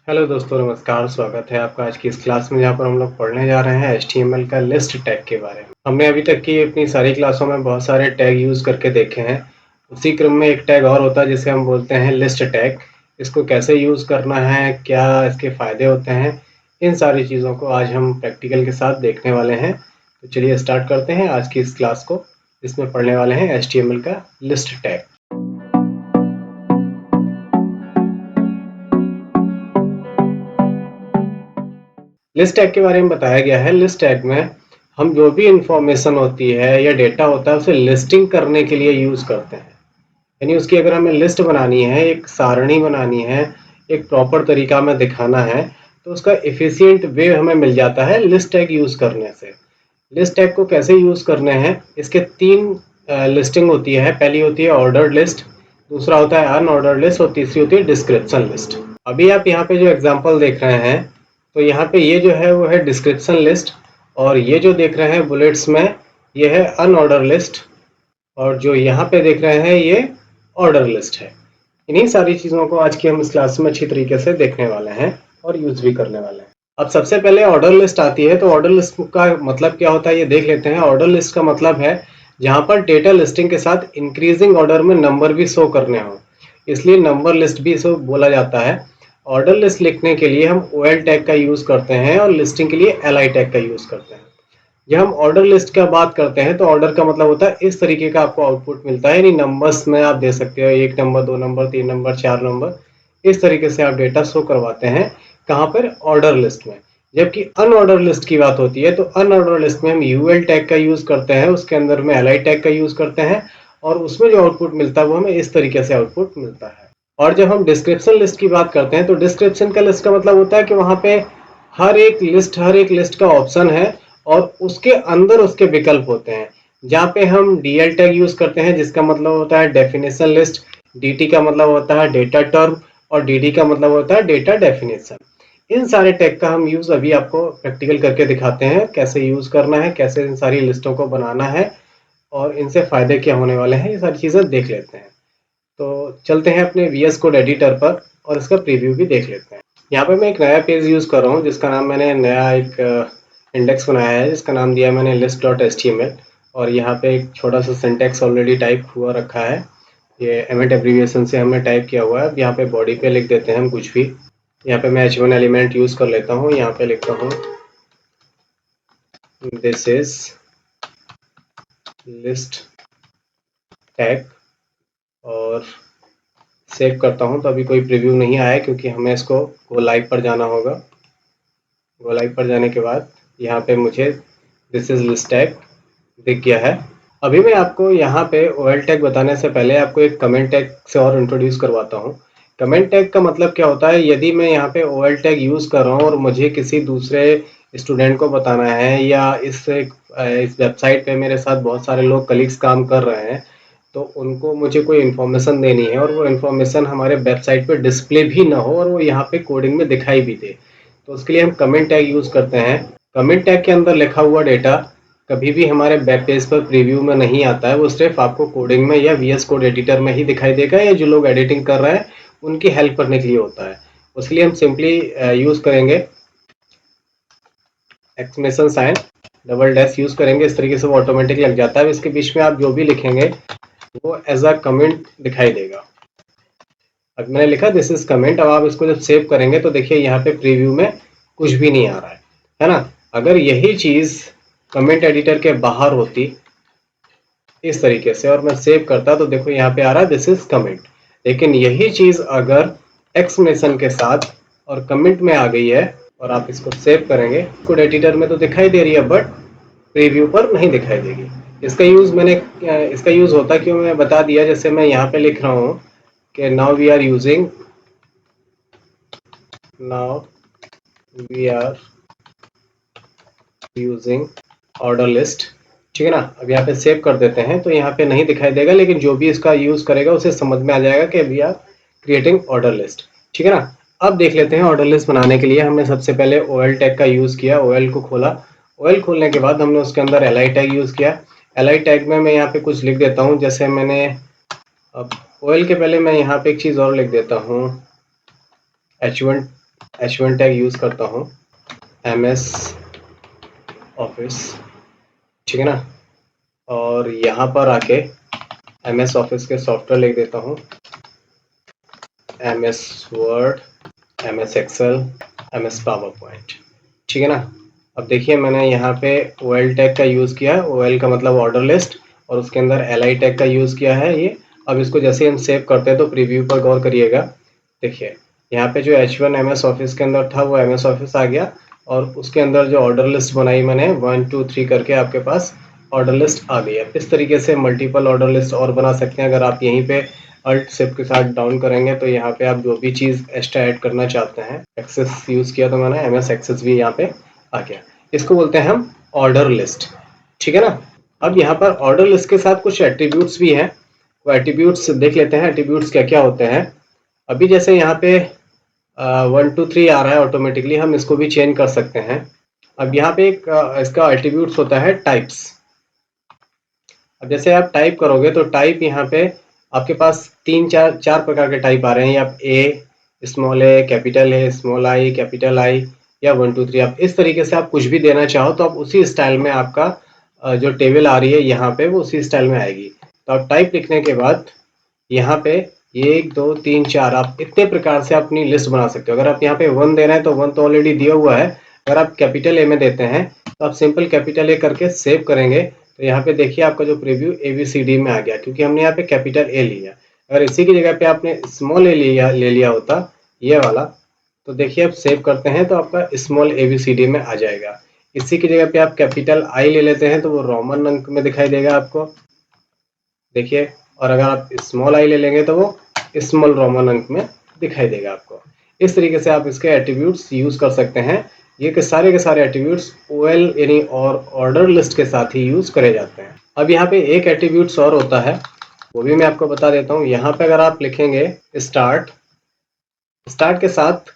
Hello दोस्तों, नमस्कार। स्वागत है आपका आज की इस क्लास में, जहाँ पर हम लोग पढ़ने जा रहे हैं HTML का लिस्ट टैग के बारे में। हमने अभी तक की अपनी सारी क्लासों में बहुत सारे टैग यूज़ करके देखे हैं। उसी क्रम में एक टैग और होता है जिसे हम बोलते हैं लिस्ट टैग। इसको कैसे यूज़ करना है, क्या इसके फ़ायदे होते हैं, इन सारी चीज़ों को आज हम प्रैक्टिकल के साथ देखने वाले हैं। तो चलिए स्टार्ट करते हैं आज की इस क्लास को, जिसमें पढ़ने वाले हैं HTML का लिस्ट टैग। लिस्ट टैग के बारे में बताया गया है। लिस्ट टैग में हम जो भी इंफॉर्मेशन होती है या डेटा होता है उसे लिस्टिंग करने के लिए यूज करते हैं। यानी उसकी अगर हमें लिस्ट बनानी है, एक सारणी बनानी है, एक प्रॉपर तरीका में दिखाना है, तो उसका एफिशिएंट वे हमें मिल जाता है लिस्ट टैग यूज करने से। लिस्ट टैग को कैसे यूज करने हैं, इसके तीन लिस्टिंग होती है। पहली होती है ऑर्डर्ड लिस्ट, दूसरा होता है अनऑर्डर्ड लिस्ट और तीसरी होती है डिस्क्रिप्शन लिस्ट। अभी आप यहाँ पे जो एग्जांपल देख रहे हैं, तो यहाँ पे ये जो है वो है डिस्क्रिप्शन लिस्ट, और ये जो देख रहे हैं बुलेट्स में, ये है अनऑर्डर लिस्ट, और जो यहाँ पे देख रहे हैं ये ऑर्डर लिस्ट है। इन्हीं सारी चीज़ों को आज की हम इस क्लास में अच्छी तरीके से देखने वाले हैं और यूज भी करने वाले हैं। अब सबसे पहले ऑर्डर लिस्ट आती है, तो ऑर्डर लिस्ट का मतलब क्या होता है ये देख लेते हैं। ऑर्डर लिस्ट का मतलब है जहाँ पर डेटा लिस्टिंग के साथ इंक्रीजिंग ऑर्डर में नंबर भी शो करने हो, इसलिए नंबर लिस्ट भी इसको बोला जाता है। ऑर्डर लिस्ट लिखने के लिए हम OL टैग का यूज करते हैं और लिस्टिंग के लिए LI टैग का यूज करते हैं। जब हम ऑर्डर लिस्ट का बात करते हैं तो ऑर्डर का मतलब होता है इस तरीके का आपको आउटपुट मिलता है, यानी नंबर्स में आप दे सकते हो 1 नंबर, 2 नंबर, 3 नंबर, 4 नंबर, इस तरीके से आप डेटा शो करवाते हैं। कहाँ पर? ऑर्डर लिस्ट में। जबकि अनऑर्डर लिस्ट की बात होती है तो अनऑर्डर लिस्ट में हम UL टैग का यूज करते हैं, उसके अंदर में LI टैग का यूज करते हैं, और उसमें जो आउटपुट मिलता है वो हमें इस तरीके से आउटपुट मिलता है। और जब हम डिस्क्रिप्शन लिस्ट की बात करते हैं तो डिस्क्रिप्शन का लिस्ट का मतलब होता है कि वहां पे हर एक लिस्ट का ऑप्शन है और उसके अंदर उसके विकल्प होते हैं। जहाँ पे हम DL टैग यूज करते हैं, जिसका मतलब होता है डेफिनेशन लिस्ट, DT का मतलब होता है डेटा टर्म, और DD का मतलब होता है डेटा डेफिनेशन। इन सारे टैग का हम यूज अभी आपको प्रैक्टिकल करके दिखाते हैं, कैसे यूज करना है, कैसे इन सारी लिस्टों को बनाना है, और इनसे फायदे क्या होने वाले हैं, ये सारी चीजें देख लेते हैं। तो चलते हैं अपने VS कोड एडिटर पर और इसका प्रीव्यू भी देख लेते हैं। यहाँ पे मैं एक नया पेज यूज कर रहा हूँ, जिसका नाम मैंने नया एक इंडेक्स बनाया है, जिसका नाम दिया मैंने list.html, और यहाँ पे एक छोटा सा सिंटेक्स ऑलरेडी टाइप हुआ रखा है। ये एमिट एब्रीविएशन से हमने टाइप किया हुआ है। अब यहाँ पे बॉडी पे लिख देते हैं हम कुछ भी। यहाँ पे मैं H1 एलिमेंट यूज कर लेता हूँ। यहाँ पे लिखता हूँ दिस इज लिस्ट टैग, और सेव करता हूँ। तो अभी कोई प्रीव्यू नहीं आया क्योंकि हमें इसको गो लाइव पर जाना होगा। गो लाइव पर जाने के बाद यहाँ पे मुझे दिस इज लिस्ट टैग दिख गया है। अभी मैं आपको यहाँ पे OL टैग बताने से पहले आपको एक कमेंट टैग से और इंट्रोड्यूस करवाता हूँ। कमेंट टैग का मतलब क्या होता है, यदि मैं यहाँ पे OL टैग यूज कर रहा हूँ और मुझे किसी दूसरे स्टूडेंट को बताना है, या इस वेबसाइट पे मेरे साथ बहुत सारे लोग कलीग्स काम कर रहे हैं, तो उनको मुझे कोई इन्फॉर्मेशन देनी है और वो इन्फॉर्मेशन हमारे वेबसाइट पे डिस्प्ले भी ना हो और वो यहाँ पे कोडिंग में दिखाई भी दे, तो उसके लिए हम कमेंट टैग यूज करते हैं। कमेंट टैग के अंदर लिखा हुआ डेटा कभी भी हमारे वेब पेज पर प्रीव्यू में नहीं आता है, वो सिर्फ आपको कोडिंग में या VS कोड एडिटर में ही दिखाई देगा, या जो लोग एडिटिंग कर रहे हैं उनकी हेल्प करने के लिए होता है। उसके लिए हम सिंपली यूज करेंगे exclamation sign, double dash use करेंगे। इस तरीके से वो ऑटोमेटिक लग जाता है। इसके बीच में आप जो भी लिखेंगे वो एज अ कमेंट दिखाई देगा। अब मैंने लिखा दिस इज कमेंट। अब आप इसको जब सेव करेंगे तो देखिए यहाँ पे प्रीव्यू में कुछ भी नहीं आ रहा है ना। अगर यही चीज कमेंट एडिटर के बाहर होती इस तरीके से और मैं सेव करता, तो देखो यहाँ पे आ रहा है दिस इज कमेंट। लेकिन यही चीज अगर एक्सक्लेमेशन के साथ और कमेंट में आ गई है और आप इसको सेव करेंगे, कोड एडिटर में तो दिखाई दे रही है बट प्रीव्यू पर नहीं दिखाई देगी। इसका यूज होता क्यों, मैं बता दिया। जैसे मैं यहाँ पे लिख रहा हूँ कि now we are using order list, ठीक है ना। अब यहाँ पे सेव कर देते हैं तो यहाँ पे नहीं दिखाई देगा, लेकिन जो भी इसका यूज करेगा उसे समझ में आ जाएगा कि we are creating order list, ठीक है ना। अब देख लेते हैं ऑर्डर लिस्ट बनाने के लिए हमने सबसे पहले OL टैग का यूज किया। OL को खोला। OL खोलने के बाद हमने उसके अंदर LI टैग यूज किया। LI टैग में मैं यहाँ पे कुछ लिख देता हूँ, जैसे मैंने अब OL के पहले मैं यहाँ पे एक चीज और लिख देता हूँ H1 H1 टैग यूज़ करता हूँ, MS ऑफिस, ठीक है ना। और यहाँ पर आके MS ऑफिस के सॉफ्टवेयर लिख देता हूँ, MS Word, MS Excel, MS PowerPoint, ठीक है ना। अब देखिए मैंने यहाँ पे OL टैग का यूज़ किया है, OL का मतलब ऑर्डर लिस्ट, और उसके अंदर LI टैग का यूज़ किया है ये। अब इसको जैसे हम सेव करते हैं तो प्रीव्यू पर गौर करिएगा, देखिए यहाँ पे जो H1 MS ऑफिस के अंदर था वो MS ऑफिस आ गया, और उसके अंदर जो ऑर्डर लिस्ट बनाई मैंने 1 2 3 करके आपके पास ऑर्डर लिस्ट आ गई है। इस तरीके से मल्टीपल ऑर्डर लिस्ट और बना सकते हैं। अगर आप यहीं पे अल्ट शिफ्ट के साथ डाउन करेंगे तो यहाँ पे आप जो भी चीज़ एक्स्ट्रा ऐड करना चाहते हैं, एक्सेस यूज़ किया तो मैंने MS एक्सेस भी यहाँ पे आ गया। इसको बोलते हैं हम ऑर्डर लिस्ट, ठीक है ना। अब यहाँ पर ऑर्डर लिस्ट के साथ कुछ एट्रीब्यूट्स भी हैं, वो एट्रीब्यूट्स देख लेते हैं, एट्रीब्यूट्स क्या क्या होते हैं। अभी जैसे यहाँ पे 1 2 3 आ रहा है ऑटोमेटिकली, हम इसको भी चेंज कर सकते हैं। अब यहाँ पे एक इसका एट्रीब्यूट्स होता है टाइप्स। अब जैसे आप टाइप करोगे तो टाइप यहाँ पे आपके पास चार प्रकार के टाइप आ रहे हैं। आप small A, capital A, small I, capital I, या 1 2 3। आप इस तरीके से आप कुछ भी देना चाहो तो आप उसी स्टाइल में आपका जो टेबल आ रही है यहाँ पे वो उसी स्टाइल में आएगी। तो आप टाइप लिखने के बाद यहाँ पे 1 2 3 4 आप इतने प्रकार से अपनी लिस्ट बना सकते हो। अगर आप यहाँ पे 1 दे रहे हैं तो 1 तो ऑलरेडी दिया हुआ है। अगर आप कैपिटल ए में देते हैं तो आप सिंपल कैपिटल ए करके सेव करेंगे तो यहाँ पे देखिए आपका जो प्रीव्यू ABCD में आ गया, क्योंकि हमने यहाँ पे कैपिटल ए लिया। अगर इसी की जगह पे आपने स्मॉल ए ले लिया होता ये वाला, तो देखिए आप सेव करते हैं तो आपका स्मॉल ABCD में आ जाएगा। इसी की जगह पे आप कैपिटल आई ले लेते हैं तो वो रोमन अंक में दिखाई देगा आपको, देखिए। और अगर आप स्मॉल आई ले लेंगे तो वो स्मॉल रोमन अंक में दिखाई देगा आपको। इस तरीके से आप इसके एट्रीब्यूट्स यूज कर सकते हैं। ये के सारे एट्रीब्यूट्स OL यानी और ऑर्डर लिस्ट के साथ ही यूज करे जाते हैं। अब यहाँ पे एक एट्रीब्यूट्स और होता है, वो भी मैं आपको बता देता हूँ। यहाँ पे अगर आप लिखेंगे स्टार्ट, स्टार्ट के साथ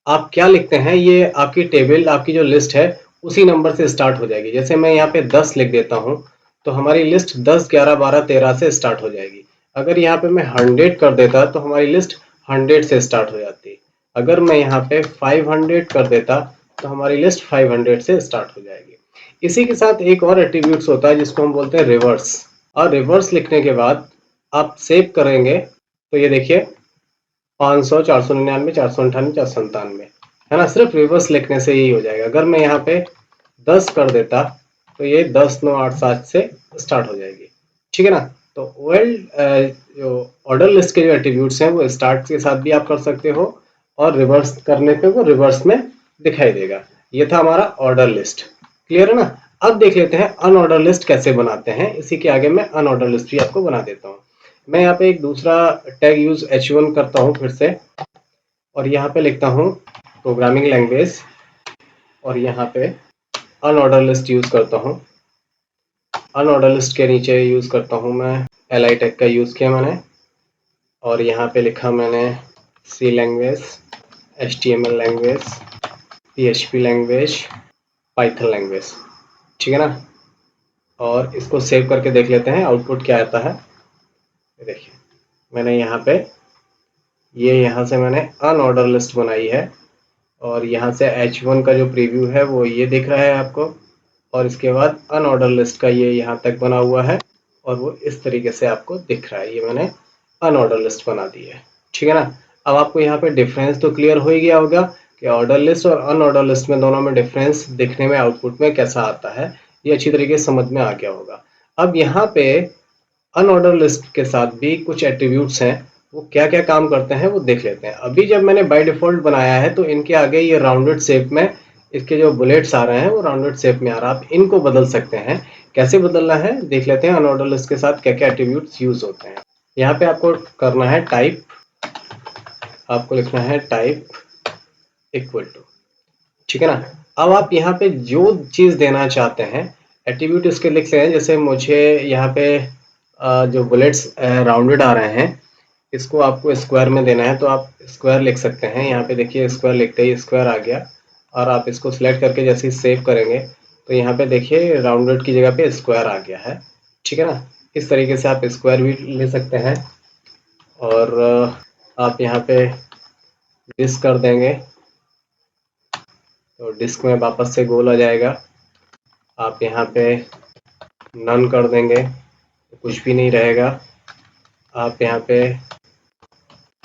आप क्या लिखते हैं, ये आपकी टेबल, आपकी जो लिस्ट है उसी नंबर से स्टार्ट हो जाएगी। जैसे मैं यहाँ पे 10 लिख देता हूँ तो हमारी लिस्ट 10 11 12 13 से स्टार्ट हो जाएगी। अगर यहाँ पे मैं 100 कर देता तो हमारी लिस्ट 100 से स्टार्ट हो जाती। अगर मैं यहाँ पे 500 कर देता तो हमारी लिस्ट 500 से स्टार्ट हो जाएगी। इसी के साथ एक और एट्रीब्यूट्स होता है जिसको हम बोलते हैं रिवर्स। और रिवर्स लिखने के बाद आप सेव करेंगे तो ये देखिए 500 499 498 497 है ना, सिर्फ रिवर्स लिखने से ही हो जाएगा। अगर मैं यहाँ पे 10 कर देता तो ये 10 9 8 7 से स्टार्ट हो जाएगी, ठीक है ना। तो जो ऑर्डर लिस्ट के जो एट्रीब्यूट्स हैं वो स्टार्ट के साथ भी आप कर सकते हो, और रिवर्स करने पे वो रिवर्स में दिखाई देगा। ये था हमारा ऑर्डर लिस्ट, क्लियर है ना। अब देख लेते हैं अनऑर्डर लिस्ट कैसे बनाते हैं। इसी के आगे मैं अनऑर्डर लिस्ट भी आपको बना देता हूँ। मैं यहाँ पे एक दूसरा टैग यूज H1 करता हूँ फिर से, और यहाँ पे लिखता हूँ प्रोग्रामिंग लैंग्वेज, और यहाँ पे अनऑर्डर लिस्ट यूज करता हूँ। अनऑर्डर लिस्ट के नीचे यूज करता हूँ मैं LI टैग का यूज किया मैंने, और यहाँ पे लिखा मैंने C language, HTML language, PHP language, Python language, ठीक है ना। और इसको सेव करके देख लेते हैं आउटपुट क्या आता है। देखिए मैंने यहाँ पे यहाँ से मैंने अनऑर्डर लिस्ट बनाई है, और यहाँ से H1 का जो प्रीव्यू है वो ये दिख रहा है आपको, और इसके बाद अनऑर्डर लिस्ट का ये यहाँ तक बना हुआ है, और वो इस तरीके से आपको दिख रहा है। ये मैंने अनऑर्डर लिस्ट बना दी है, ठीक है ना। अब आपको यहाँ पे डिफरेंस तो क्लियर हो ही गया होगा कि ऑर्डर लिस्ट और अनऑर्डर लिस्ट में दोनों में डिफरेंस दिखने में आउटपुट में कैसा आता है, ये अच्छी तरीके से समझ में आ गया होगा। अब यहाँ पे अनऑर्डर लिस्ट के साथ भी कुछ एट्रीब्यूट्स हैं, वो क्या क्या काम करते हैं वो देख लेते हैं। अभी जब मैंने बाय डिफॉल्ट बनाया है तो इनके आगे ये राउंडेड शेप में इसके जो बुलेट्स आ रहे हैं वो राउंडेड शेप में आ रहा है। आप इनको बदल सकते हैं, कैसे बदलना है देख लेते हैं। अनऑर्डर लिस्ट के साथ क्या क्या एट्रीब्यूट्स यूज होते हैं। यहाँ पे आपको करना है टाइप, आपको लिखना है टाइप इक्वल टू, ठीक है ना। अब आप यहाँ पे जो चीज देना चाहते हैं एट्रीब्यूट इसके लिख लें। जैसे मुझे यहाँ पे जो बुलेट्स राउंडेड आ रहे हैं इसको आपको स्क्वायर में देना है तो आप स्क्वायर लिख सकते हैं। यहाँ पे देखिए स्क्वायर लिखते ही स्क्वायर आ गया, और आप इसको सिलेक्ट करके जैसे ही सेव करेंगे तो यहाँ पे देखिए राउंडेड की जगह पे स्क्वायर आ गया है, ठीक है ना। इस तरीके से आप स्क्वायर भी ले सकते हैं, और आप यहाँ पे दिस कर देंगे तो डिस्क में वापस से गोल आ जाएगा। आप यहाँ पे नन कर देंगे तो कुछ भी नहीं रहेगा। आप यहाँ पे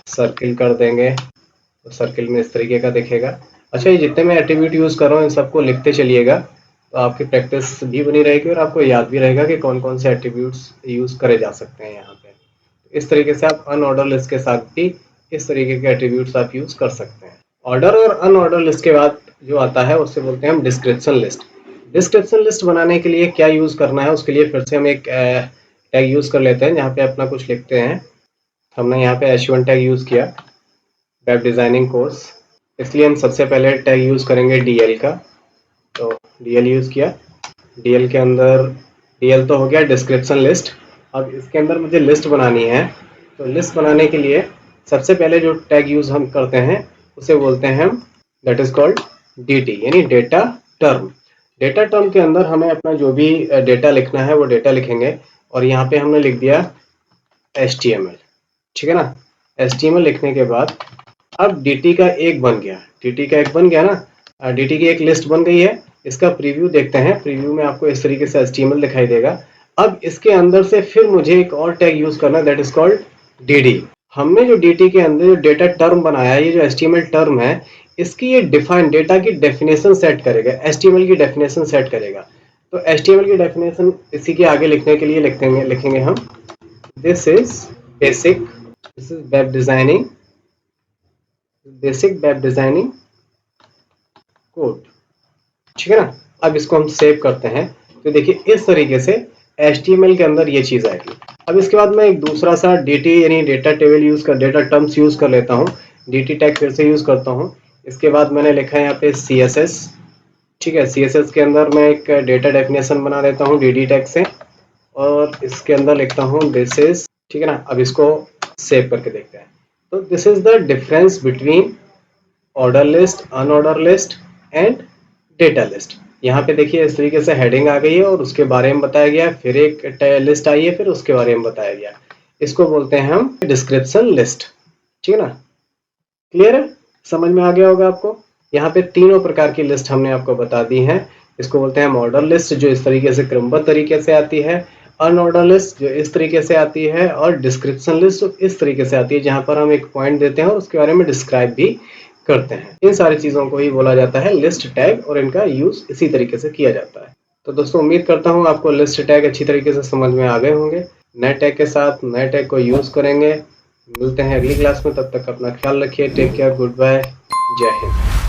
सर्किल कर देंगे तो सर्किल में इस तरीके का दिखेगा। अच्छा, ये जितने मैं एट्रीब्यूट यूज़ कर रहा हूँ इन सबको लिखते चलिएगा, तो आपकी प्रैक्टिस भी बनी रहेगी और आपको याद भी रहेगा कि कौन कौन से एट्रीब्यूट्स यूज़ करे जा सकते हैं यहाँ पे। इस तरीके से आप अनऑर्डर लिस्ट के साथ भी इस तरीके के एट्रीब्यूट्स आप यूज़ कर सकते हैं। ऑर्डर और अनऑर्डर लिस्ट के बाद जो आता है उससे बोलते हैं हम डिस्क्रिप्शन लिस्ट। डिस्क्रिप्शन लिस्ट बनाने के लिए क्या यूज़ करना है, उसके लिए फिर से हम एक टैग यूज़ कर लेते हैं जहाँ पे अपना कुछ लिखते हैं। हमने यहाँ पे h1 टैग यूज़ किया, वेब डिज़ाइनिंग कोर्स, इसलिए हम सबसे पहले टैग यूज़ करेंगे DL का। तो DL यूज़ किया, DL के अंदर DL तो हो गया डिस्क्रिप्शन लिस्ट। अब इसके अंदर मुझे लिस्ट बनानी है, तो लिस्ट बनाने के लिए सबसे पहले जो टैग यूज़ हम करते हैं उसे बोलते हैं हम दैट इज़ कॉल्ड DT, यानी डेटा टर्म। डेटा टर्म के अंदर हमें अपना जो भी डेटा लिखना है वो डेटा लिखेंगे, और यहाँ पे हमने लिख दिया HTML, ठीक है ना। HTML लिखने के बाद अब DT का एक बन गया, DT का एक बन गया ना, DT की एक लिस्ट बन गई है। इसका प्रीव्यू देखते हैं, प्रीव्यू में आपको इस तरीके से HTML दिखाई देगा। अब इसके अंदर से फिर मुझे एक और टैग यूज करना है दैट इज कॉल्ड DD। हमने जो DT के अंदर जो डेटा टर्म बनाया है, ये जो HTML टर्म है, इसकी ये डिफाइन डेटा की डेफिनेशन सेट करेगा, HTML की डेफिनेशन सेट करेगा। तो HTML की डेफिनेशन इसी के आगे लिखने के लिए लिखेंगे हम this is basic, this is web designing, basic web designing code, ठीक है ना। अब इसको हम सेव करते हैं, तो देखिए इस तरीके से HTML के अंदर ये चीज आएगी। अब इसके बाद मैं एक दूसरा सा DT यानी डेटा टेबल यूज कर डेटा टर्म्स यूज कर लेता हूँ। DT टैग फिर से यूज करता हूँ। इसके बाद मैंने लिखा है यहाँ पे CSS, ठीक है। CSS के अंदर मैं एक डेटा डेफिनेशन बना देता हूँ DD टैग से, और इसके अंदर लिखता हूँ दिस इज, ठीक है ना। अब इसको सेव करके देखते हैं। तो this is the difference between order list, unordered list and data list. यहाँ पे देखिए इस तरीके से हेडिंग आ गई है और उसके बारे में बताया गया, फिर एक लिस्ट आई है, फिर उसके बारे में बताया गया। इसको बोलते हैं हम डिस्क्रिप्शन लिस्ट, ठीक है ना। क्लियर है, समझ में आ गया होगा आपको। यहाँ पे तीनों प्रकार की लिस्ट हमने आपको बता दी है। इसको बोलते हैं हम ऑर्डर लिस्ट जो इस तरीके से क्रमबद्ध तरीके से आती है, अनऑर्डर लिस्ट जो इस तरीके से आती है, और डिस्क्रिप्शन लिस्ट जो इस तरीके से आती है जहां पर हम एक पॉइंट देते हैं और उसके बारे में डिस्क्राइब भी करते हैं। इन सारी चीजों को ही बोला जाता है लिस्ट टैग, और इनका यूज इसी तरीके से किया जाता है। तो दोस्तों उम्मीद करता हूँ आपको लिस्ट टैग अच्छी तरीके से समझ में आ गए होंगे। नए टैग के साथ नए टैग को यूज करेंगे। मिलते हैं अगली क्लास में, तब तक अपना ख्याल रखिए। टेक केयर, गुड बाय, जय हिंद।